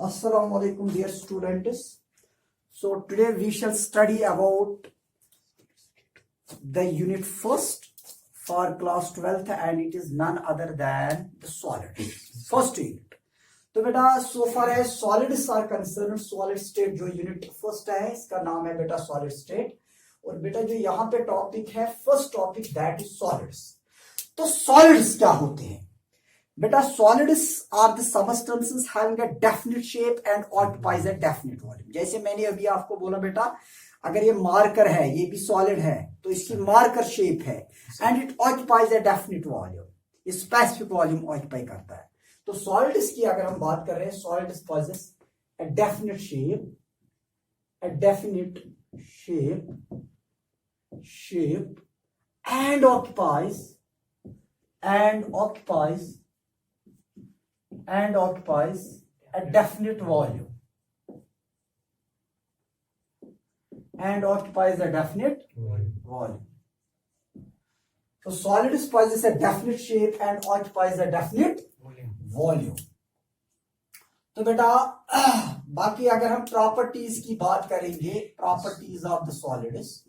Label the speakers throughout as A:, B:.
A: Assalamu alaikum dear students. So today we shall study about the unit first for class 12th and it is none other than the solids. First unit. तो बेटा so far as solids are concerned, solid state जो unit first है इसका नाम है बेटा solid state और बेटा जो यहाँ पे टॉपिक है first topic that is solids. तो सॉलिड्स क्या होते हैं बेटा? Solids are the substances having a definite shape and occupies a definite volume. जैसे मैंने अभी आपको बोला बेटा, अगर ये मार्कर है, ये भी सॉलिड है तो इसकी मार्कर शेप है and it occupies a definite volume, ये स्पेसिफिक वॉल्यूम ऑक्युपाई करता है। तो सॉलिड्स की अगर हम बात कर रहे हैं, solids possess a definite shape, a definite shape and occupies a definite volume So solids possess a definite shape and occupies a definite volume. तो बेटा बाकी अगर हम प्रॉपर्टीज की बात करेंगे, प्रॉपर्टीज ऑफ द सॉलिड्स,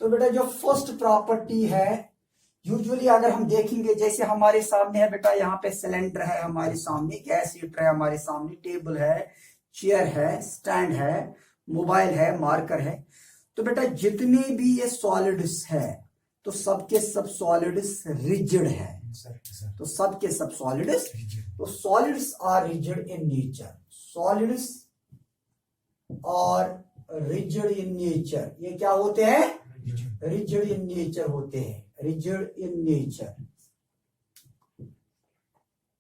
A: तो बेटा जो फर्स्ट प्रॉपर्टी है यूजुअली अगर हम देखेंगे, जैसे हमारे सामने है बेटा, यहाँ पे सिलेंडर है हमारे सामने, गैस हीटर है हमारे सामने, टेबल है, चेयर है, स्टैंड है, मोबाइल है, मार्कर है। तो बेटा जितने भी ये सॉलिड्स है तो सबके सब सॉलिड्स रिजिड है। तो सबके सब सॉलिड्स, तो solids are rigid in nature, solids और रिजिड इन नेचर, ये क्या होते हैं? रिजिड इन नेचर होते हैं, रिजिड इन नेचर।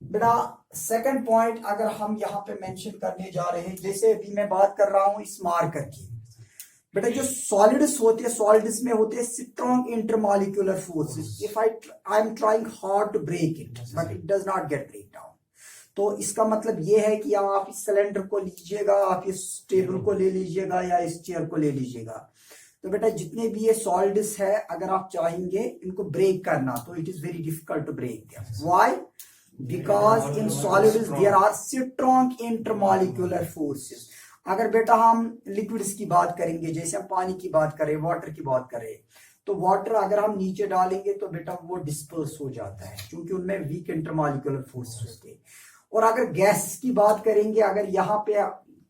A: बेटा सेकंड पॉइंट अगर हम यहाँ पे मेंशन करने जा रहे हैं, जैसे अभी मैं बात कर रहा हूं इस मार्कर की, बेटा जो सॉलिड्स होते हैं, सॉलिड्स में होते हैं strong intermolecular forces. If I am trying hard to break it but it does not get break down. तो इसका मतलब ये है कि आप इस सिलेंडर को लीजिएगा, आप इस टेबल को ले लीजिएगा या इस चेयर को ले लीजिएगा, तो बेटा जितने भी ये सॉलिड्स है अगर आप चाहेंगे इनको ब्रेक करना तो it is very difficult to break them. Why? Because in solids there are strong intermolecular forces. अगर बेटा हम लिक्विड्स की बात करेंगे, जैसे हम पानी की बात करें, वाटर की बात करें, तो वाटर अगर हम नीचे डालेंगे तो बेटा वो डिस्पर्स हो जाता है क्योंकि उनमें वीक इंटरमॉलिक्यूलर फोर्सेस होते हैं। और अगर गैस की बात करेंगे, अगर यहाँ पे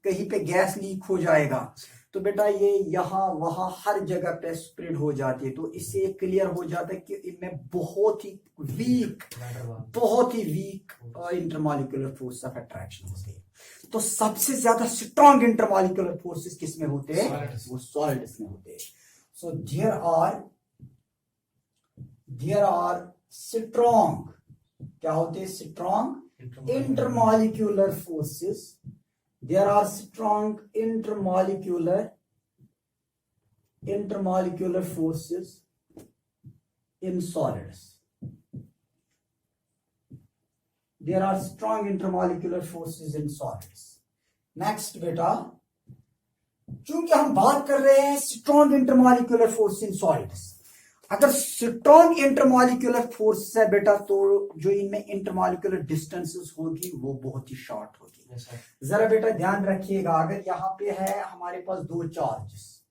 A: कहीं पे गैस लीक हो जाएगा तो बेटा ये यहाँ वहां हर जगह पे स्प्रेड हो जाती है। तो इससे क्लियर हो जाता है कि इनमें बहुत ही weak intermolecular force of attraction होते हैं। तो सबसे ज्यादा स्ट्रॉन्ग इंटरमॉलिक्यूलर फोर्सेस किस में होते हैं? वो सॉलिड्स में होते हैं। सो देयर आर स्ट्रॉन्ग, क्या होते हैं? Strong intermolecular forces. There are strong intermolecular forces in solids. There are strong intermolecular forces in solids. Next बेटा, चूंकि हम बात कर रहे हैं strong intermolecular force in solids, अगर स्ट्रॉन्ग इंटरमॉलिक्यूलर फोर्स है बेटा तो जो इनमें इंटरमॉलिक्यूलर डिस्टेंसेस होगी वो बहुत ही शॉर्ट होगी। जरा बेटा ध्यान रखिएगा, अगर यहाँ पे है हमारे पास दो चार्जेस,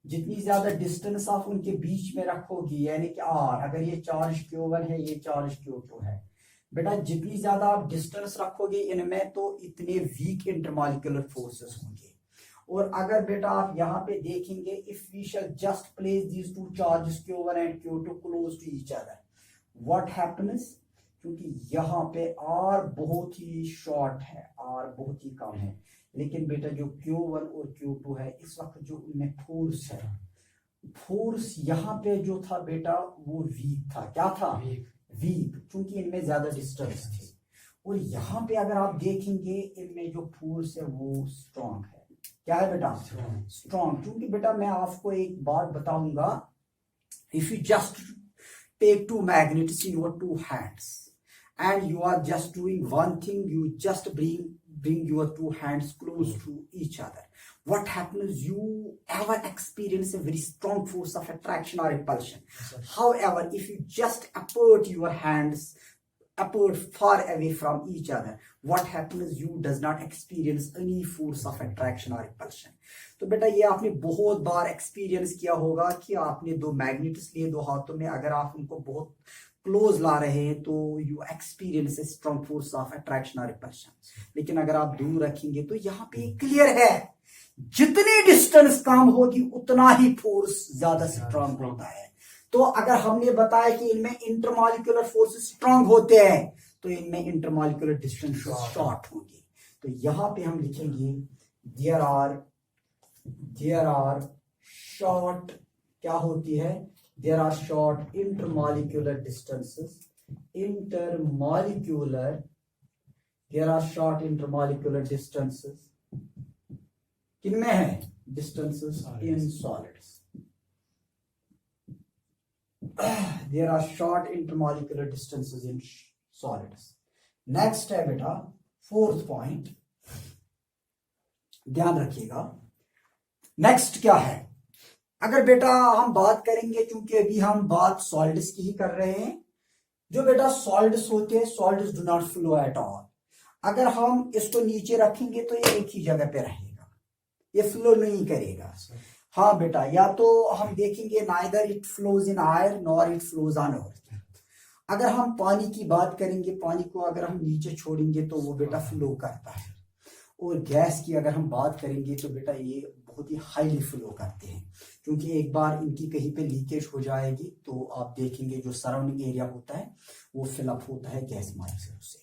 A: जितनी ज्यादा डिस्टेंस आप उनके बीच में रखोगी, यानी कि आर, अगर ये चार्ज Q1 है, ये चार्ज Q2 है, बेटा जितनी ज्यादा आप डिस्टेंस रखोगे इनमें तो इतने वीक इंटरमॉलिक्यूलर फोर्सेस होंगे। और अगर बेटा आप यहाँ पे देखेंगे, if we shall just place these two charges Q1 and Q2 close to each other, what happens? क्योंकि यहाँ पे आर बहुत ही शॉर्ट है, आर बहुत ही कम है, लेकिन बेटा जो Q1 और Q2 है इस वक्त जो उनमें फोर्स है, फोर्स यहाँ पे जो था बेटा वो वीक था। क्या था? वीक, क्योंकि इनमें ज्यादा डिस्टेंस थी। और यहाँ पे अगर आप देखेंगे इनमें जो फोर्स है वो स्ट्रॉन्ग है। क्या है बेटा? स्ट्रॉन्ग। क्योंकि बेटा मैं आपको एक बात बताऊंगा, if you just take two magnets in your two hands and you are just doing one thing, you just bring your two hands close to each other, what happens? You ever experience a very strong force of attraction or repulsion. However, if you just apart your hands apart, far away from each other, what happens? You does not experience any force of attraction or repulsion. तो बेटा ये आपने बहुत बार experience किया होगा कि आपने दो मैग्नेट्स लिए दो हाथों में, अगर आप उनको बहुत क्लोज ला रहे हैं तो you experience a strong force of attraction और रिपल्शन। लेकिन अगर आप दूर रखेंगे तो यहाँ पे क्लियर है, जितनी डिस्टेंस कम होगी उतना ही फोर्स ज्यादा स्ट्रांग होता है। तो अगर हमने बताया कि इनमें इंटरमॉलिक्यूलर फोर्स स्ट्रांग होते हैं तो इनमें इंटरमॉलिक्यूलर डिस्टेंस शॉर्ट होगी। तो यहां पे हम लिखेंगे देयर आर शॉर्ट, क्या होती है, there are short intermolecular distances, there are short intermolecular distances किनमें है, distances in solids. There are short intermolecular distances in solids. Next है बेटा फोर्थ पॉइंट, ध्यान रखिएगा। नेक्स्ट क्या है, अगर बेटा हम बात करेंगे, क्योंकि अभी हम बात सॉलिड्स की ही कर रहे हैं, जो बेटा सॉलिड्स होते हैं, solids do not flow at all. अगर हम इसको नीचे रखेंगे तो ये एक ही जगह पे रहेगा, ये फ्लो नहीं करेगा। हाँ बेटा, या तो हम देखेंगे neither it flows in air nor it flows on earth. अगर हम पानी की बात करेंगे, पानी को अगर हम नीचे छोड़ेंगे तो वो बेटा फ्लो करता है। और गैस की अगर हम बात करेंगे तो बेटा ये बहुत ही हाईली फ्लो करते हैं, क्योंकि एक बार इनकी कहीं पे लीकेज हो जाएगी तो आप देखेंगे जो सराउंडिंग एरिया होता है वो फिलअप होता है गैस मॉलिक्यूल से।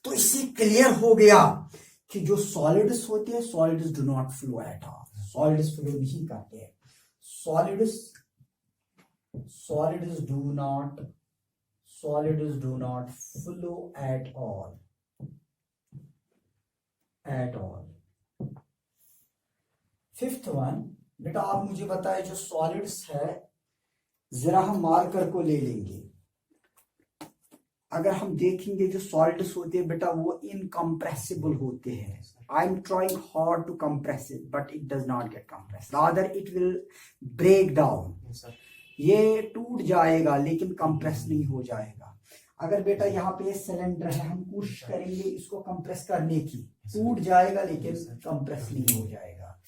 A: तो इससे क्लियर हो गया कि जो सॉलिड्स होते हैं, solids do not flow at all, solids flow नहीं करते हैं। Solids do not flow at all. Fifth one बेटा, आप मुझे बताए जो सॉलिड्स है, जरा हम मार्कर को ले लेंगे। अगर हम देखेंगे जो सॉलिड्स होते हैं बेटा वो इनकम्प्रेसिबल होते हैं। I am trying hard to compress it but it does not get compress, rather it will break down. ये टूट जाएगा लेकिन कंप्रेस नहीं हो जाएगा। अगर बेटा यहाँ पे सिलेंडर है, हम कोशिश करेंगे इसको कंप्रेस करने की, टूट जाएगा लेकिन कंप्रेस नहीं हो जाएगा।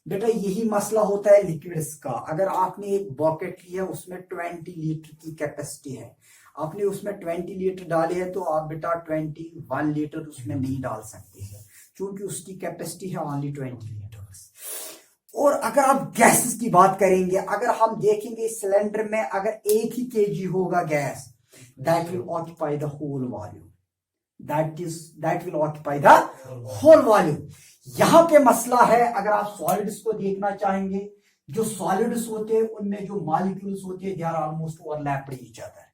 A: बेटा यही मसला होता है लिक्विड्स का। अगर आपने एक बॉकेट लिया, उसमें 20 लीटर की कैपेसिटी है, आपने उसमें 20 लीटर डाले हैं तो आप बेटा 21 लीटर उसमें नहीं डाल सकते हैं, क्योंकि उसकी कैपेसिटी है ओनली 20 लीटर्स। और अगर आप गैसेस की बात करेंगे, अगर हम देखेंगे सिलेंडर में अगर 1 ही केजी होगा gas, that will occupy the whole volume, that will occupy the whole volume. यहां पे मसला है, अगर आप सॉलिड्स को देखना चाहेंगे, जो सॉलिड्स होते हैं उनमें जो मॉलिक्यूल्स होते हैं they are almost overlapped each other.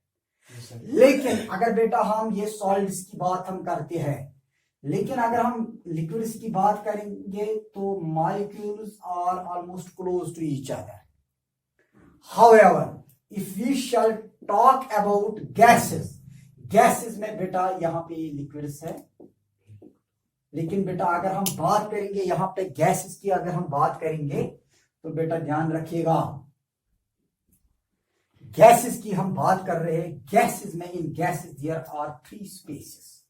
A: लेकिन अगर बेटा हम ये सॉलिड्स की बात हम करते हैं, लेकिन अगर हम लिक्विड्स की बात करेंगे तो molecules are almost close to each other. However if we shall talk about gases, gases में बेटा यहाँ पे लिक्विड्स है, लेकिन बेटा अगर हम बात करेंगे यहाँ पे गैसेस की, अगर हम बात करेंगे तो बेटा ध्यान रखिएगा, गैसेस की हम बात कर रहे हैं। गैसेस में, in gases there are 3 spaces,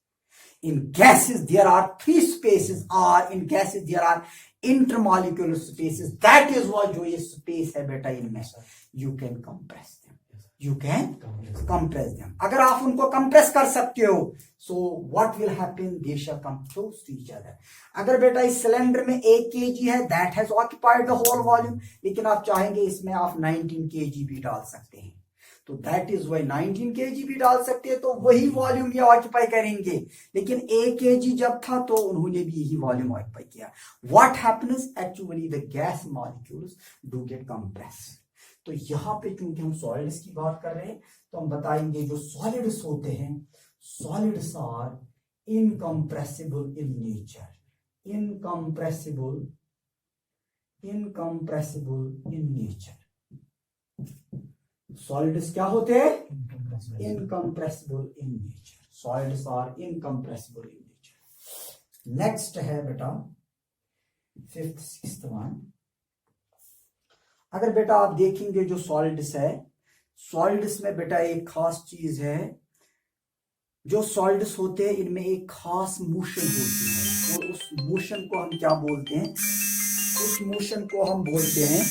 A: in gases there are 3 spaces, और in gases there are intermolecular spaces. That is why जो ये स्पेस है बेटा इनमें you can compress them, you can compress them. अगर आप उनको कंप्रेस कर सकते हो, so what will happen, they shall come close to each other. अगर बेटा इस सिलेंडर में 1 केजी है, that has occupied the whole volume, लेकिन आप चाहेंगे इसमें आप 19 केजी भी डाल सकते हैं, तो दैट इज वाई 19 केजी भी डाल सकते हैं तो वही वॉल्यूम ये ऑक्यूपाई करेंगे। लेकिन 1 केजी जब था तो उन्होंने भी यही वॉल्यूम ऑक्यूपाई किया। What happens, actually the gas molecules do get compressed. तो यहां पे क्योंकि हम सॉलिड्स की बात कर रहे हैं तो हम बताएंगे जो सॉलिड्स होते हैं, solids are incompressible in nature, incompressible in nature. Solids क्या होते हैं, incompressible in nature, solids are incompressible in nature. Next है बेटा 5th 6th वन। अगर बेटा आप देखेंगे जो सॉलिड्स है, सॉलिड्स में बेटा एक खास चीज है, जो सॉलिड्स होते हैं इनमें एक खास मोशन होती है और उस मोशन को हम क्या बोलते हैं, उस मोशन को हम बोलते हैं,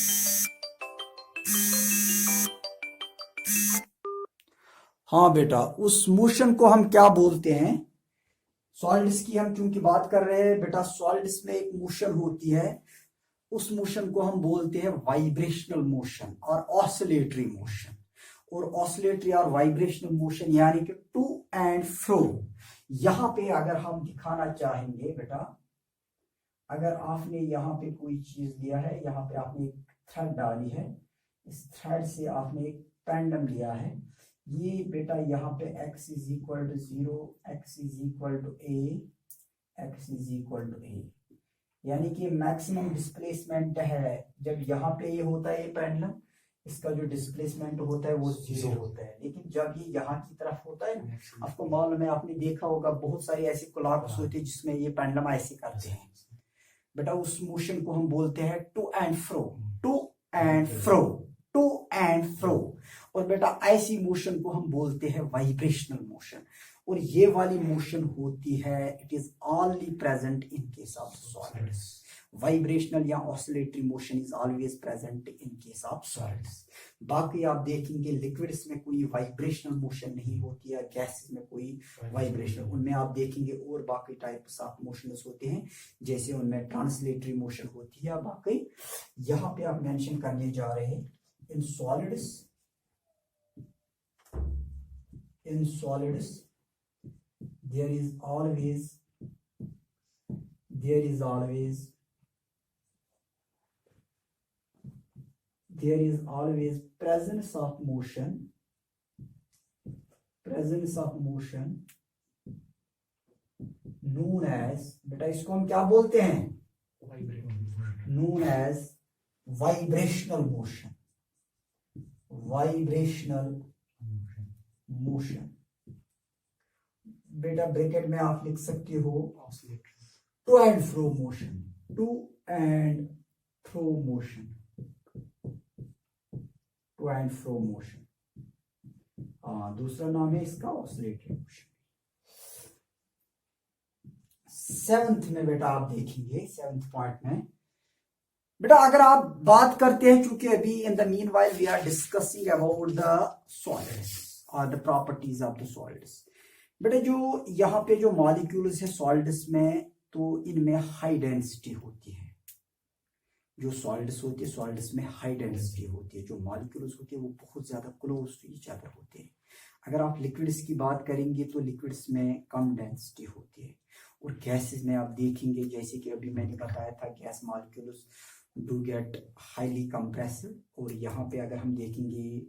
A: हाँ बेटा, उस मोशन को हम क्या बोलते हैं, सॉलिड्स की हम चूंकि बात कर रहे हैं बेटा, सॉलिड्स में एक मोशन होती है, उस मोशन को हम बोलते हैं वाइब्रेशनल मोशन और ऑसिलेटरी मोशन। और ऑसिलेटरी और वाइब्रेशनल मोशन यानी कि टू एंड फ्रो। यहां पे अगर हम दिखाना चाहेंगे बेटा, अगर आपने यहाँ पे कोई चीज लिया है, यहाँ पे आपने एक थ्रेड डाली है, इस थ्रेड से आपने एक पेंडम लिया है, ये बेटा यहाँ पे x is equal to 0, x is equal to a, x is equal to a, यानी कि मैक्सिमम डिस्प्लेसमेंट है जब यहाँ पे ये होता है, ये पेंडुलम, इसका जो डिस्प्लेसमेंट होता है वो 0 होता है। लेकिन जब ये यहाँ की तरफ होता है ना, आपको मालूम है, आपने देखा होगा बहुत सारे ऐसे क्लॉक्स होते हैं जिसमें ये पेंडुलम ऐसे करते हैं बेटा, उस मोशन को हम बोलते हैं to and fro, to and fro, to and fro. और बेटा ऐसी मोशन को हम बोलते हैं वाइब्रेशनल मोशन। और ये वाली मोशन होती है, it is only present in case of solids. Vibrational या oscillatory motion is always present in case of solids. बाकी आप देखेंगे लिक्विड्स में कोई वाइब्रेशनल मोशन नहीं होती है, गैसेस में कोई वाइब्रेशनल, उनमें आप देखेंगे और बाकी टाइप्स ऑफ मोशंस होते हैं, जैसे उनमें ट्रांसलेटरी मोशन होती है। बाकी यहाँ पे आप मेंशन करने जा रहे हैं in solids, in solids there is always presence of motion known as, बेटा इसको हम क्या बोलते हैं, known as vibrational motion। बेटा ब्रैकेट में आप लिख सकते हो to and fro motion, to and fro motion. हाँ, दूसरा नाम है इसका ऑसिलेटरी मोशन। सेवंथ में बेटा आप देखेंगे, सेवंथ पॉइंट में बेटा अगर आप बात करते हैं, चूंकि अभी in the mean while we are discussing about the solids और the properties of the solids. बेटा जो यहाँ पे जो मॉलिक्यूल्स है सॉलिड्स में, तो इनमें हाई डेंसिटी होती है। जो सॉलिड्स होती है, सॉलिड्स में हाई डेंसिटी होती है, जो मॉलिक्यूल्स होते हैं वो बहुत ज्यादा क्लोज टू ईच अदर होते हैं। अगर आप लिक्विड्स की बात करेंगे तो लिक्विड्स में कम डेंसिटी होती है। और गैसेस में आप देखेंगे, जैसे कि अभी मैंने बताया था, gas molecules do get highly compressive, और यहाँ पे अगर हम देखेंगे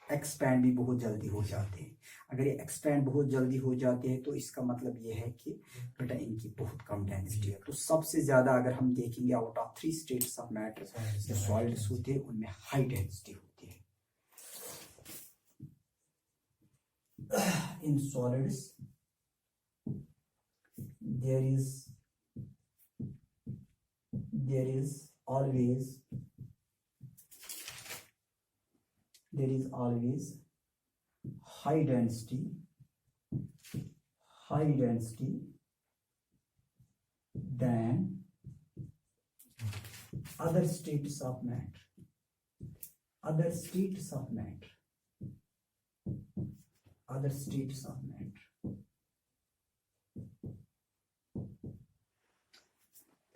A: एक्सपैंड भी बहुत जल्दी हो जाते हैं। अगर ये एक्सपैंड बहुत जल्दी हो जाते हैं तो इसका मतलब ये है कि बेटा इनकी बहुत कम डेंसिटी है। तो सबसे ज्यादा अगर हम देखेंगे out of 3 states of matter जो सॉलिड्स होते हैं उनमें हाई डेंसिटी होती है। इन solids there is always high density than other states of matter,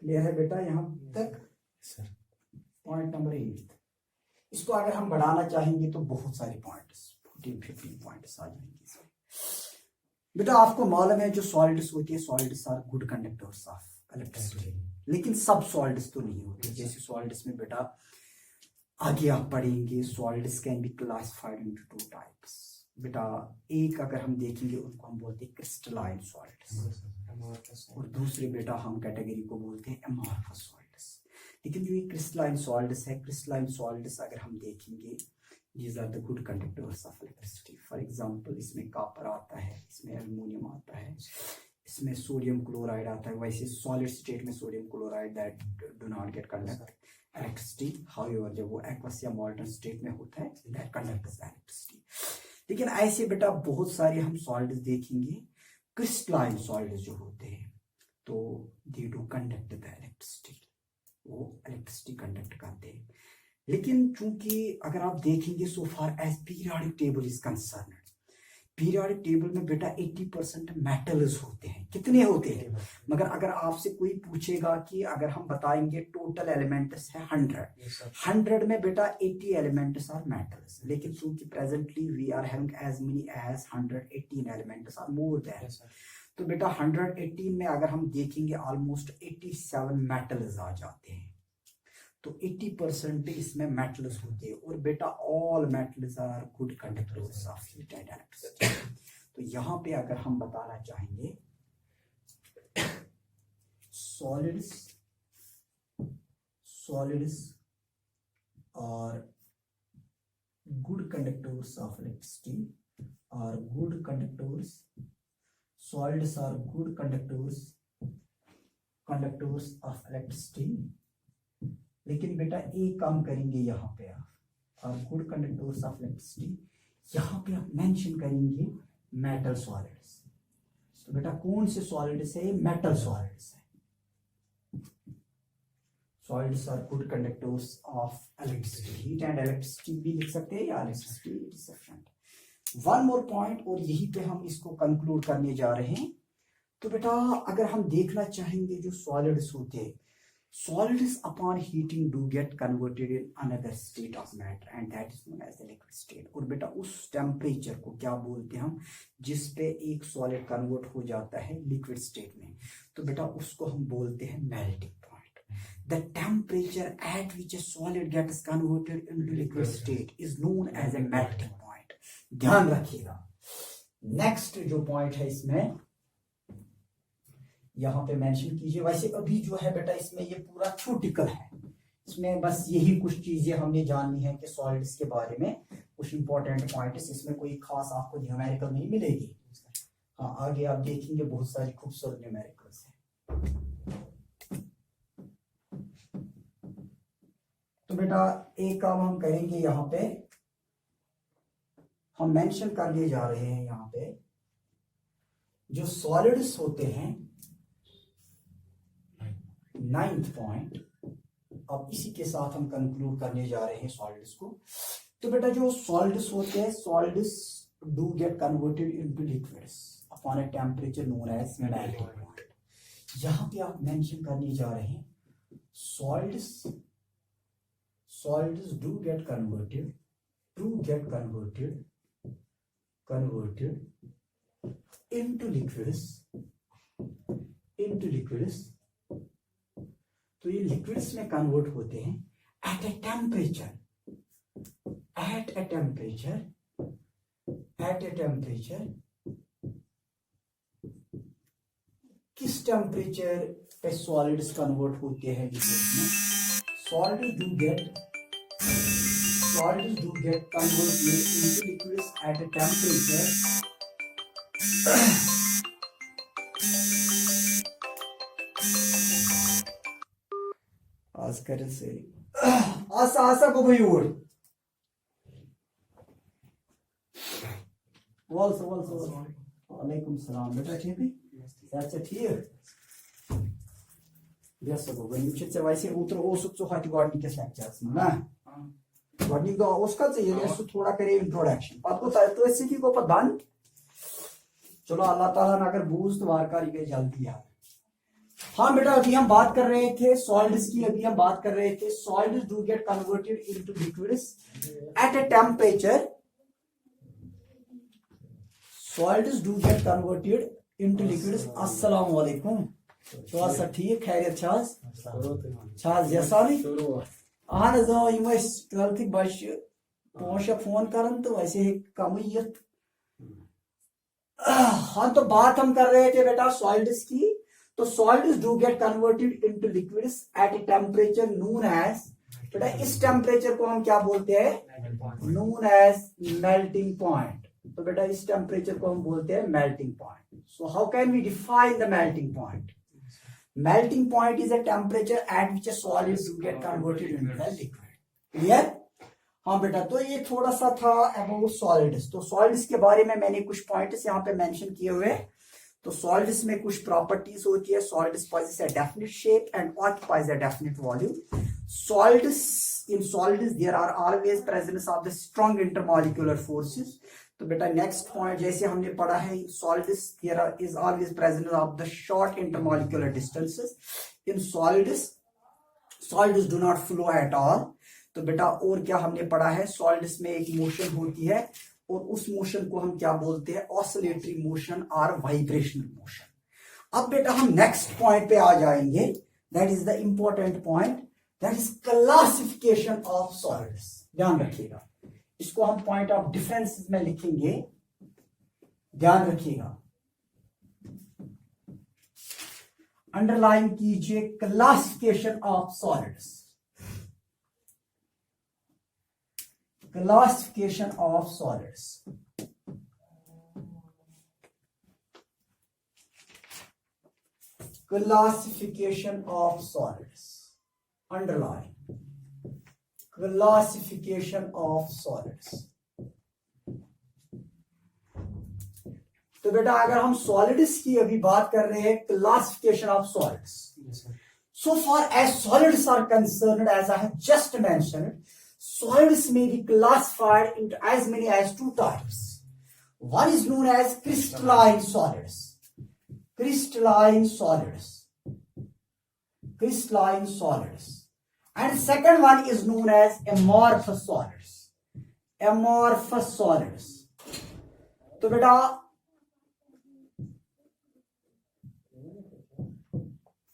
A: clear है बेटा यहाँ तक? Point number 8। इसको अगर हम बढ़ाना चाहेंगे तो बहुत सारे पॉइंट्स, 14-15 पॉइंट्स आ जाएंगे इसमें। बेटा आपको मालूम है जो सॉलिड्स होती है, solids are good conductors of electricity, लेकिन सब सॉलिड्स तो नहीं होते। जैसे सॉलिड्स में बेटा आगे आप पढ़ेंगे, solids can be classified into 2 types. बेटा एक अगर हम देखेंगे उनको हम बोलते हैं क्रिस्टलाइन सॉलिड्स, और दूसरे बेटा हम कैटेगरी को बोलते हैं एमॉर्फस सॉलिड्स। लेकिन जो ये क्रिस्टलाइन सॉलिड्स है, क्रिस्टलाइन सॉलिड्स अगर हम देखेंगे, these are the good conductors of electricity। For example इसमें कॉपर आता है, इसमें एल्युमिनियम आता है, इसमें सोडियम क्लोराइड आता है। वैसे सॉलिड स्टेट में sodium chloride that do not gate conduct electricity, however जब वो एक्वस या मॉल्टन स्टेट में होता है दैट कंडक्ट्स इलेक्ट्रिसिटी। लेकिन ऐसे बेटा बहुत सारे हम सॉलिड्स देखेंगे, क्रिस्टलाइन सॉलिड्स जो होते हैं, तो they do conduct the electricity, वो इलेक्ट्रिसिटी कंडक्ट करते हैं। लेकिन चूंकि अगर आप देखेंगे so far as periodic table is concerned, periodic table में बेटा 80% मेटल्स होते हैं। कितने होते हैं? मगर अगर आपसे कोई पूछेगा कि अगर हम बताएंगे टोटल एलिमेंट्स है 100 में बेटा 80 एलिमेंट्स आर मेटल्स, लेकिन चूंकि presently we are having as many as 118 elements are more than, तो बेटा 118 में अगर हम देखेंगे ऑलमोस्ट 87 मेटल्स आ जाते हैं, तो 80% इसमें मेटल्स होते हैं। और बेटा all metals are good conductors of heat and electricity. तो यहाँ पे अगर हम बताना चाहेंगे solids are good conductors of electricity, are good conductors, solids are good conductors of electricity. लेकिन बेटा एक काम करेंगे यहाँ पे आप, और गुड कंडक्टर्स ऑफ इलेक्ट्रिसिटी, यहाँ पे आप मेंशन करेंगे मेटल सॉलिड्स। तो बेटा कौन से सॉलिड्स है? मेटल सॉलिड्स है। Solids are good conductors of electricity, heat and electricity भी लिख सकते हैं, या electricity it is different. One more point, और यहीं पे हम इसको कंक्लूड करने जा रहे हैं। तो बेटा अगर हम देखना चाहेंगे जो सॉलिड्स होते हैं, solids upon heating do get converted in another state of matter and that is known as the liquid state। और बेटा उस टेम्परेचर को क्या बोलते हैं हम, जिस पे एक सॉलिड कन्वर्ट हो जाता है लिक्विड स्टेट में, तो बेटा उसको हम बोलते हैं melting point. The temperature at which a solid gets converted into liquid state is known as a melting point. ध्यान रखिएगा। नेक्स्ट जो पॉइंट है इसमें यहाँ पे मेंशन कीजिए। वैसे अभी जो है बेटा इसमें ये पूरा थ्योरेटिकल है, इसमें बस यही कुछ चीजें हमने जाननी है कि सॉलिड्स के बारे में कुछ इंपॉर्टेंट पॉइंट्स, इसमें कोई खास आपको न्यूमेरिकल नहीं मिलेगी। हाँ आगे आप देखेंगे बहुत सारी खूबसूरत न्यूमेरिकल्स हैं। तो बेटा एक काम हम करेंगे, यहाँ पे हम मेंशन करने जा रहे हैं, यहाँ पे जो सॉलिड्स होते हैं, 9th पॉइंट, अब इसी के साथ हम कंक्लूड करने जा रहे हैं सॉलिड्स को। तो बेटा जो सॉलिड्स होते हैं, solids do get converted into liquids upon a temperature known as melting point. यहाँ पे आप मेंशन करने जा रहे हैं solids do get converted into liquids, तो ये लिक्विड्स में कन्वर्ट होते हैं एट ए टेम्परेचर किस टेम्परेचर पे सॉलिड्स कन्वर्ट होते हैं लिक्विड्स में? Solids do get converted into liquids at a temperature आज कर से आसा को भाई और वालेकुम सलाम बेटा, ठीक है अच्छा ठीक यस को वही से वैसे उतर ओसुक तो हट गॉड के लेक्चर्स में ना गॉडिंग दो उसका से ये थोड़ा करे इंट्रोडक्शन आपको तो ऐसे की को बंद। चलो अल्लाह ताला ने अगर बूझ तो वारकारी के जल्दी यार। हाँ बेटा अभी हम बात कर रहे थे सॉलिड्स की, solids do get converted into liquids at a temperature, solids do get converted into liquids. अस्सलाम वालेकुम, तो सब ठीक खैरियत छाज जैसानी अहन यम 12th बच्चे 5 फोन करन तो वैसे कम ही। हाँ तो बात हम कर रहे थे बेटा सॉलिड्स की। तो solids do get converted into liquids at a temperature known as, बेटा इस टेम्परेचर को हम क्या बोलते हैं? Known as melting point. तो बेटा इस टेम्परेचर को हम बोलते हैं melting point. So how can we define the melting point? Melting point is a temperature at which a solid do get converted into a liquid. Clear? हाँ बेटा, तो ये थोड़ा सा था अबाउट सॉलिड्स। तो सॉलिड्स के बारे में मैंने कुछ पॉइंट्स यहाँ पे मेंशन किए हुए हैं। तो सॉलिड्स में कुछ प्रॉपर्टीज होती है। Solids possess a definite shape and occupies a definite volume. In solids there are always presence of the strong intermolecular forces. तो बेटा नेक्स्ट पॉइंट जैसे हमने पढ़ा है, solids there is always presence of the short intermolecular distances. In solids do not flow at all. तो बेटा और क्या हमने पढ़ा है, सॉलिड्स में एक मोशन होती है और उस मोशन को हम क्या बोलते हैं, ऑसिलेटरी मोशन और वाइब्रेशनल मोशन। अब बेटा हम नेक्स्ट पॉइंट पे आ जाएंगे, that is the important point, that is classification of solids. ध्यान रखिएगा, इसको हम पॉइंट ऑफ डिफरेंस में लिखेंगे, ध्यान रखिएगा, अंडरलाइन कीजिए, classification of solids. Classification of solids. Classification of solids. Underline. Classification of solids. तो बेटा अगर हम सॉलिड्स की अभी बात कर रहे हैं, classification of solids, so far as solids are concerned, as I have just mentioned, solids may be classified into as many as two types. One is known as crystalline solids. Crystalline solids. Crystalline solids. And second one is known as amorphous solids. Amorphous solids. तो बेटा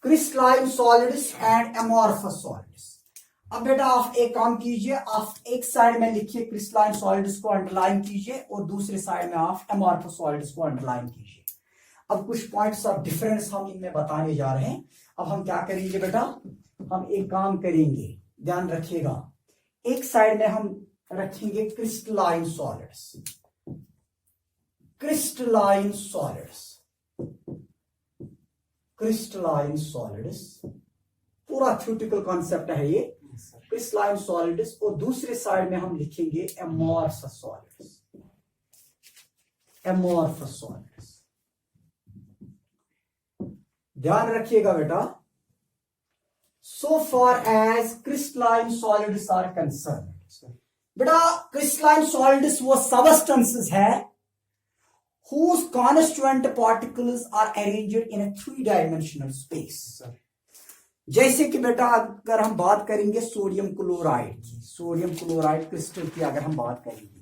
A: crystalline solids and amorphous solids. अब बेटा आप एक काम कीजिए, आप एक साइड में लिखिए क्रिस्टलाइन सॉलिड्स को अंडरलाइन कीजिए और दूसरे साइड में आप अमॉर्फस सॉलिड्स को अंडरलाइन कीजिए। अब कुछ पॉइंट्स ऑफ डिफरेंस हम इनमें बताने जा रहे हैं। अब हम क्या करेंगे बेटा, हम एक काम करेंगे, ध्यान रखिएगा, एक साइड में हम रखेंगे crystalline solids, crystalline solids, crystalline solids, पूरा थ्योरेटिकल कॉन्सेप्ट है ये, क्रिस्टलाइन सॉलिड्स, और दूसरे साइड में हम लिखेंगे amorphous solids, amorphous solids। ध्यान रखिएगा बेटा, so far as crystalline solids are concerned, बेटा crystalline solids वो substances है whose constituent particles are arranged in a three-dimensional space। जैसे कि बेटा अगर हम बात करेंगे सोडियम क्लोराइड की, सोडियम क्लोराइड क्रिस्टल की अगर हम बात करेंगे,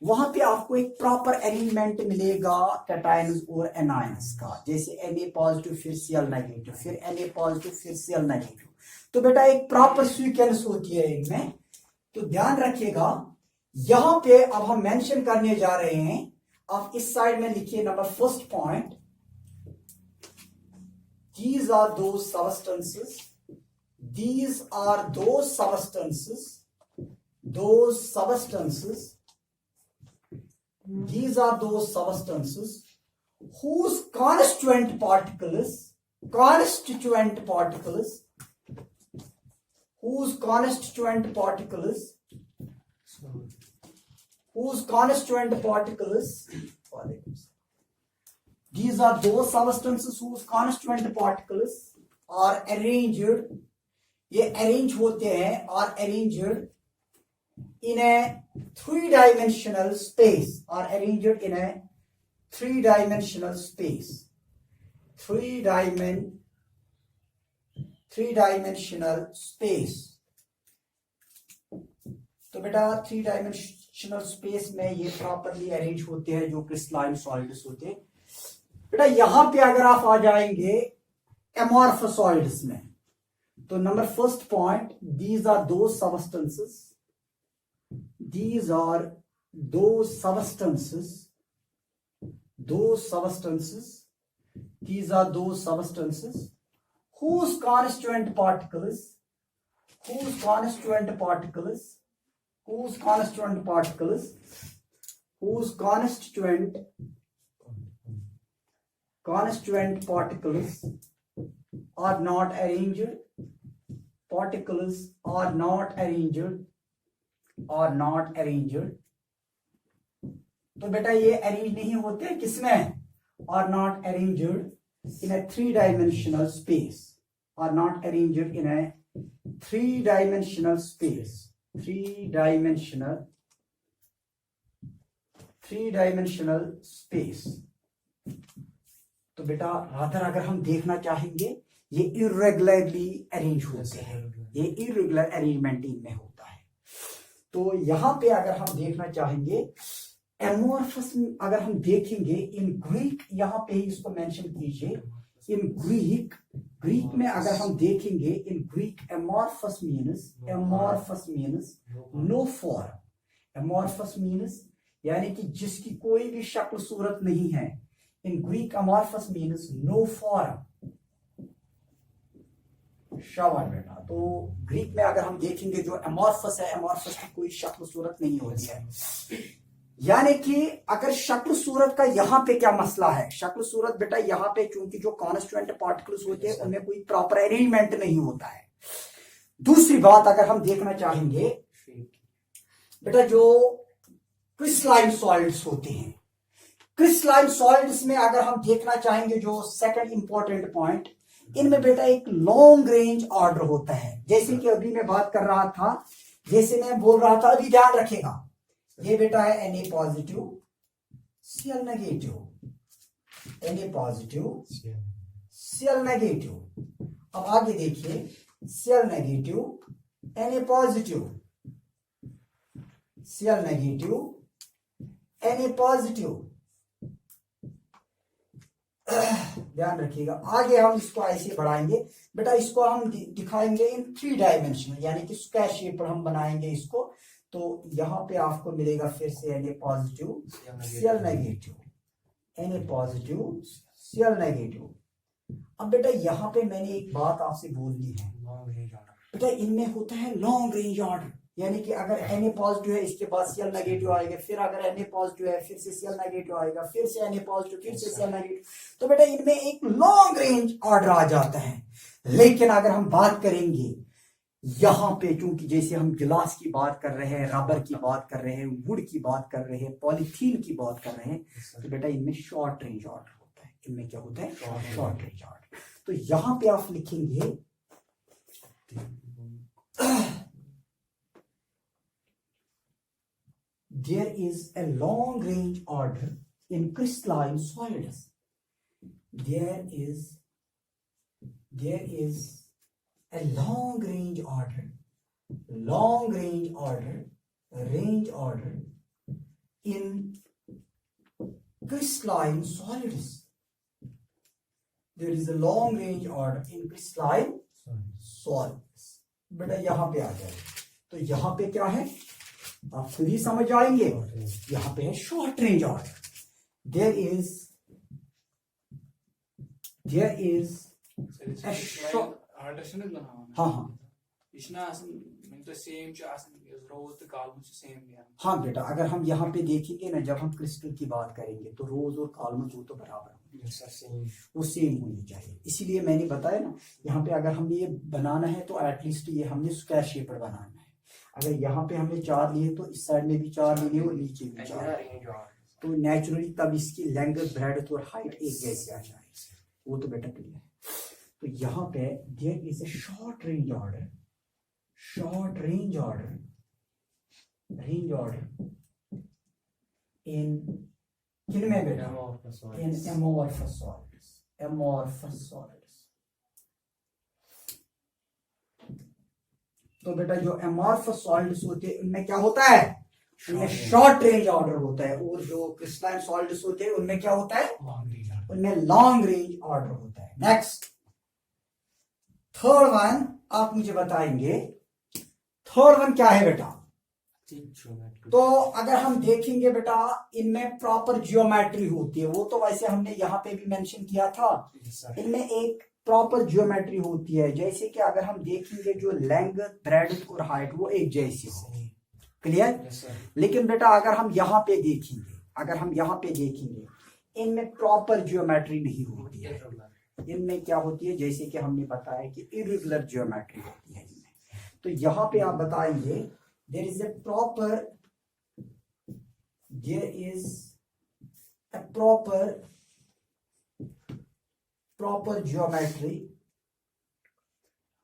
A: वहां पे आपको एक प्रॉपर अरेंजमेंट मिलेगा कैटायंस और एनायंस का, जैसे Na पॉजिटिव फिर Cl नेगेटिव, फिर Na पॉजिटिव फिर Cl नेगेटिव। तो बेटा एक प्रॉपर सीक्वेंस होती है इनमें। तो ध्यान रखिएगा, यहां पे अब हम मेंशन करने जा रहे हैं, आप इस साइड में लिखिए number first point, these are those substances, these are those substances, those substances, these are those substances whose constituent particles, constituent particles, whose constituent particles, whose constituent particles, these are those substances whose constituent particles are arranged, ये arrange होते हैं, are arranged in a three-dimensional space, are arranged in a three-dimensional space, three-dimensional space। तो बेटा three dimensional space में ये properly arrange होते हैं जो क्रिस्टलाइन सॉलिड्स होते हैं। बेटा यहां पे अगर आप आ जाएंगे amorphous solids में, तो number first point, these are those substances, these are those substances, those substances, these are those substances whose constituent particles, whose constituent particles, whose constituent particles, whose constituent particles are not arranged, particles are not arranged और not arranged, तो बेटा ये arrange नहीं होते किसमें, और not arranged in a 3 dimensional space, और not arranged in a 3 dimensional space, 3 dimensional space. तो बेटा रादर अगर हम देखना चाहेंगे ये इरेगुलरली अरेंज होते हैं, ये इरेगुलर अरेंजमेंट इनमें होता है। तो यहां पे अगर हम देखना चाहेंगे एमोर्फस, अगर हम देखेंगे इन ग्रीक, यहां पे ही इसको मेंशन कीजिए, इन ग्रीक में अगर हम देखेंगे in Greek amorphous means no form, amorphous means यानी कि जिसकी कोई भी शक्ल सूरत नहीं है। In Greek amorphous means no form. शाबाश बेटा। तो ग्रीक में अगर हम देखेंगे जो अमॉर्फस है, अमॉर्फस की कोई शक्ल सूरत नहीं होती है। यानी कि अगर शक्ल सूरत का यहाँ पे क्या मसला है, शक्ल सूरत बेटा यहाँ पे चूंकि जो कॉन्स्टिट्यूएंट पार्टिकल्स होते हैं उनमें कोई प्रॉपर अरेंजमेंट नहीं होता है। दूसरी बात अगर हम देखना चाहेंगे बेटा जो क्रिस्टलाइन सॉलिड्स होते हैं, क्रिस्टलाइन सॉलिड्स में अगर हम देखना चाहेंगे जो सेकंड इंपॉर्टेंट पॉइंट, इनमें बेटा एक लॉन्ग रेंज ऑर्डर होता है। जैसे कि अभी मैं बात कर रहा था, जैसे मैं बोल रहा था, अभी ध्यान रखेगा, ये बेटा है Na positive Cl negative, Na positive Cl negative. अब आगे देखिए Cl negative Na positive, Cl negative Na positive. ध्यान रखिएगा, आगे हम इसको ऐसे बढ़ाएंगे बेटा, इसको हम दिखाएंगे इन 3 डायमेंशन, यानी कि स्क्वायर शेप पर हम बनाएंगे इसको। तो यहां पे आपको मिलेगा फिर से Na positive Cl negative, Na positive Cl negative. अब बेटा यहां पे मैंने एक बात आपसे बोल दी है बेटा, इनमें होता है लॉन्ग रेंज ऑर्डर, यानी कि अगर Na पॉजिटिव है इसके बाद Cl नेगेटिव आएगा, फिर अगर Na पॉजिटिव है फिर से Cl नेगेटिव आएगा, फिर से Na पॉजिटिव फिर से Cl नेगेटिव। तो बेटा इनमें एक लॉन्ग रेंज ऑर्डर आ जाता है। लेकिन अगर हम बात करेंगे यहां पे, चूंकि जैसे हम गिलास की बात कर रहे हैं, रबर की बात कर रहे हैं, वुड की बात कर रहे हैं, पॉलीथीन की बात कर रहे हैं, तो बेटा इनमें शॉर्ट रेंज ऑर्डर होता है। इनमें क्या होता है, शॉर्ट रेंज ऑर्डर। तो यहां पे आप लिखेंगे there is a long range order in crystalline solids. There is a long range order in crystalline solids. There is a long range order in crystalline solids. बेटा यहां पे आ जाए, तो यहां पे क्या है आप खुद ही समझ आएंगे, यहां पे है short range order. There is हाँ बेटा, अगर हम यहाँ पे देखेंगे ना, जब हम क्रिस्टल की बात करेंगे तो रोज और कॉलम्स वो तो बराबर वो सेम होनी चाहिए। इसीलिए मैंने बताया ना, यहाँ पे अगर हमने ये बनाना है तो एटलीस्ट ये हमने स्क्वायर शेप पर बनाना है। अगर यहाँ पे हमने 4 लिए तो इस साइड में भी 4 लिए और नीचे भी 4, तो नेचुरली तब इसकी लेंथ, ब्रेड्थ और हाइट एक जैसी आ जाए, वो तो बेटा क्लियर है। तो यहाँ पे there is a short range order in किनमें बेटा, इन एमोर्फस सॉलिड्स। तो बेटा जो एमोर्फस सॉलिड्स होते हैं उनमें क्या होता है, उनमें शॉर्ट रेंज ऑर्डर होता है, और जो क्रिस्टलाइन सॉलिड्स होते हैं उनमें क्या होता है, उनमें लॉन्ग रेंज ऑर्डर होता है। नेक्स्ट थर्ड वन आप मुझे बताएंगे, थर्ड वन क्या है बेटा। तो अगर हम देखेंगे बेटा इनमें प्रॉपर जियोमेट्री होती है, वो तो वैसे हमने यहाँ पे भी मेंशन किया था, इनमें एक प्रॉपर जियोमेट्री होती है। जैसे कि अगर हम देखेंगे जो लेंथ, ब्रेड्थ और हाइट वो एक जैसी हो, क्लियर। लेकिन बेटा अगर हम यहाँ पे देखेंगे, इनमें प्रॉपर जियोमेट्री नहीं होती है। इनमें क्या होती है, जैसे कि हमने बताया कि इरेगुलर जियोमेट्री होती है इनमें। तो यहाँ पे आप बताएंगे there is a proper geometry,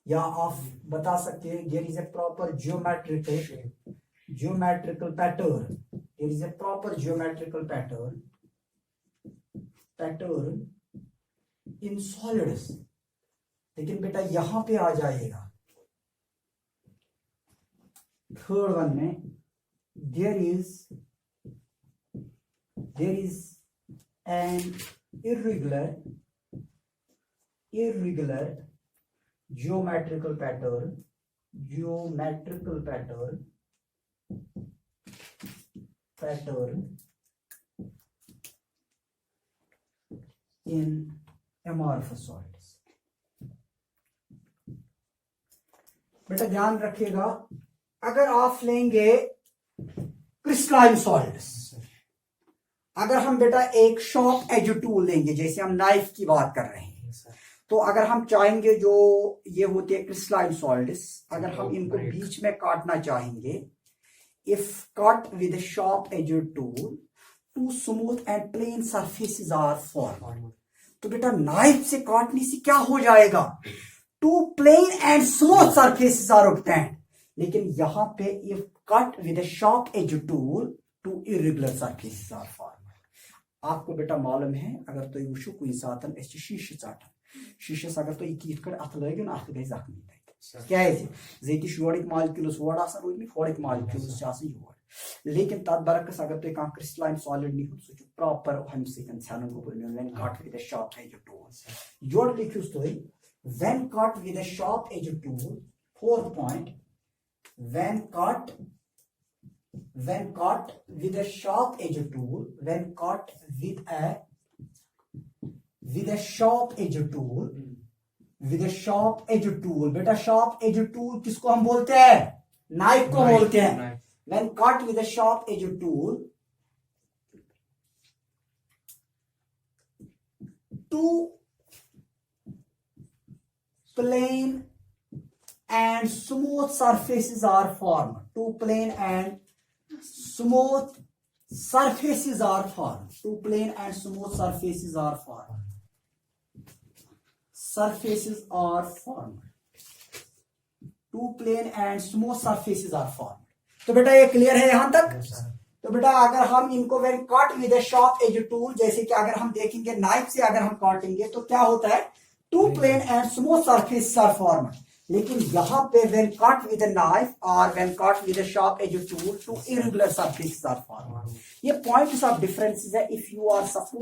A: या आप बता सकते हैं there is a proper geometrical pattern, there is a proper geometrical pattern in solids. लेकिन बेटा यहां पे आ जाएगा थर्ड वन में, there is an irregular geometrical pattern in amorphous solids. बेटा ध्यान रखिएगा, अगर आप लेंगे क्रिस्टलाइन सॉलिड्स, अगर हम बेटा एक शॉर्प एज टूल लेंगे, जैसे हम नाइफ की बात कर रहे हैं, तो अगर हम चाहेंगे जो ये होते हैं क्रिस्टलाइन सॉलिड्स, अगर हम इनको बीच में काटना चाहेंगे, if cut with sharp edge tool two smooth and plain surfaces are formed, तो बेटा नाइफ से काटने से क्या हो जाएगा, two plain and smooth surfaces are obtained. लेकिन यहां पे if cut with sharp edge tool two irregular surfaces are formed. आपको बेटा मालूम है, अगर तुम वुचो कुछ सातन शीशे चाटन, शीशस अगर तुम यह कट अथ लगे ना, अथ गई जख्मी क्या जोड़क मालिक्यूल्स ओर रूदम, फोड़क मालिक्यूल्स योर. लेकिन तथ बरक्स अगर तुम कह क्रिस्टलाइन सॉलिड निहू, सह प्रॉपर हम सन गोबल when cut with sharp edge tool. Your लिखुस तुम when cut with a sharp edge tool, 4th point, when cut with a sharp edge tool, when cut with a sharp edge tool, बेटा sharp edge tool किसको हम बोलते हैं, knife को बोलते हैं. when cut with a sharp edge tool to plain and smooth surfaces are formed. Two plain and smooth surfaces are formed. Two plain and smooth surfaces are formed. Surfaces are formed. Two plain and smooth surfaces are formed. तो बेटा ये clear है यहां तक. तो बेटा अगर हम इनको when cut with a sharp edge tool, जैसे कि अगर हम देखेंगे नाइफ से अगर हम काटेंगे तो क्या होता है, two plain and smooth surface are formed. लेकिन यहाँ पे when cut with a knife or when cut with a sharp edge tool, two irregular surfaces are formed. ये पॉइंट्स ऑफ डिफरेंसेस है. If you are suppose